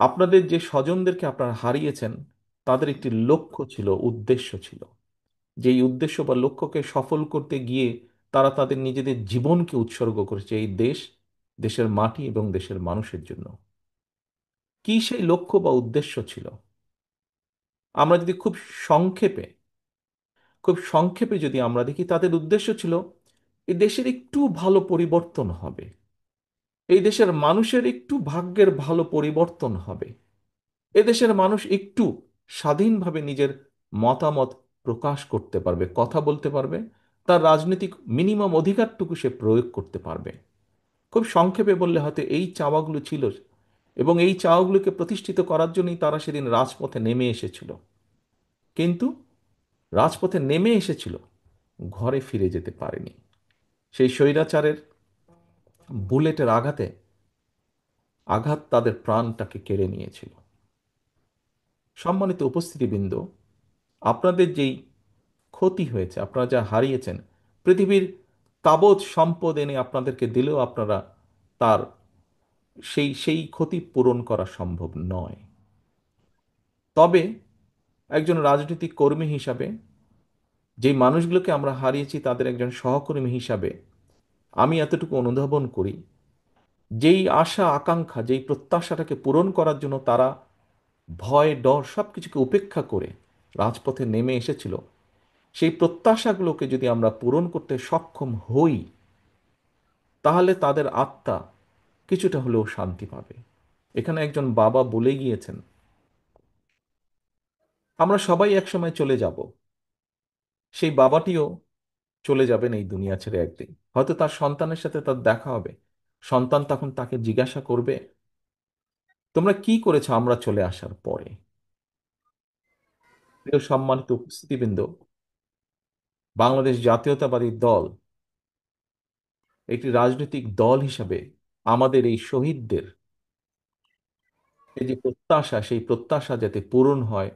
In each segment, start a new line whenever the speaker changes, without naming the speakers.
আপনাদের যে স্বজনদেরকে আপনারা হারিয়েছেন, তাদের একটি লক্ষ্য ছিল, উদ্দেশ্য ছিল। যেই উদ্দেশ্য বা লক্ষ্যকে সফল করতে গিয়ে তারা তাদের নিজেদের জীবনকে উৎসর্গ করেছে এই দেশ, দেশের মাটি এবং দেশের মানুষের জন্য। কি সেই লক্ষ্য বা উদ্দেশ্য ছিল? আমরা যদি সংক্ষেপে খুব সংক্ষেপে যদি আমরা দেখি, তাদের উদ্দেশ্য ছিল এই দেশের একটু ভালো পরিবর্তন হবে, এই দেশের মানুষের একটু ভাগ্যের ভালো পরিবর্তন হবে, এদেশের মানুষ একটু স্বাধীনভাবে নিজের মতামত প্রকাশ করতে পারবে, কথা বলতে পারবে, তার রাজনৈতিক মিনিমাম অধিকারটুকু সে প্রয়োগ করতে পারবে। খুব সংক্ষেপে বললে হয়তো এই চাওয়াগুলো ছিল, এবং এই চাওয়াগুলোকে প্রতিষ্ঠিত করার জন্যই তারা সেদিন রাজপথে নেমে এসেছিল। কিন্তু রাজপথে নেমে এসেছিল, ঘরে ফিরে যেতে পারেনি। সেই স্বৈরাচারের বুলেটের আঘাত তাদের প্রাণটাকে কেড়ে নিয়েছিল। সম্মানিত উপস্থিতিবৃন্দ, আপনাদের যেই ক্ষতি হয়েছে, আপনারা যা হারিয়েছেন, পৃথিবীর তাবৎ সম্পদ এনে আপনাদেরকে দিলেও আপনারা তার সেই সেই ক্ষতি পূরণ করা সম্ভব নয়। তবে একজন রাজনৈতিক কর্মী হিসাবে, যেই মানুষগুলোকে আমরা হারিয়েছি তাদের একজন সহকর্মী হিসাবে, আমি এতটুকু অনুধাবন করি, যেই আশা আকাঙ্ক্ষা, যেই প্রত্যাশাটাকে পূরণ করার জন্য তারা ভয় ডর সবকিছুকে উপেক্ষা করে রাজপথে নেমে এসেছিল, সেই প্রত্যাশাগুলোকে যদি আমরা পূরণ করতে সক্ষম হই, তাহলে তাদের আত্মা কিছুটা হলেও শান্তি পাবে। এখানে একজন বাবা বলে গিয়েছেন, আমরা সবাই একসময় চলে যাব, সেই বাবাটিও চলে যাবেন এই দুনিয়া ছেড়ে একদিন। হয়তো তার সন্তানের সাথে তার দেখা হবে, সন্তান তখন তাকে জিজ্ঞাসা করবে, তোমরা কি করেছো আমরা চলে আসার পরে? প্রিয় সম্মানিত উপস্থিতিবৃন্দ, বাংলাদেশ জাতীয়তাবাদী দল একটি রাজনৈতিক দল হিসাবে আমাদের এই শহীদদের এই যে প্রত্যাশা, সেই প্রত্যাশা যাতে পূরণ হয়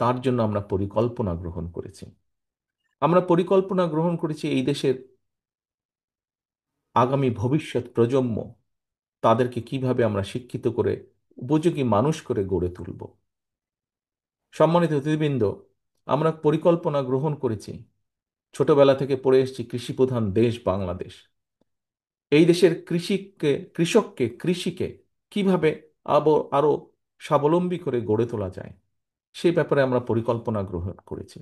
তার জন্য আমরা পরিকল্পনা গ্রহণ করেছি। আমরা পরিকল্পনা গ্রহণ করেছি এই দেশের আগামী ভবিষ্যৎ প্রজন্ম, তাদেরকে কিভাবে আমরা শিক্ষিত করে উপযোগী মানুষ করে গড়ে তুলব। সম্মানিত অতিথিবৃন্দ, আমরা পরিকল্পনা গ্রহণ করেছি, ছোটবেলা থেকে পড়ে এসেছি কৃষিপ্রধান দেশ বাংলাদেশ। এই দেশের কৃষিকে কিভাবে আরো স্বাবলম্বী করে গড়ে তোলা যায়, সেই ব্যাপারে আমরা পরিকল্পনা গ্রহণ করেছি।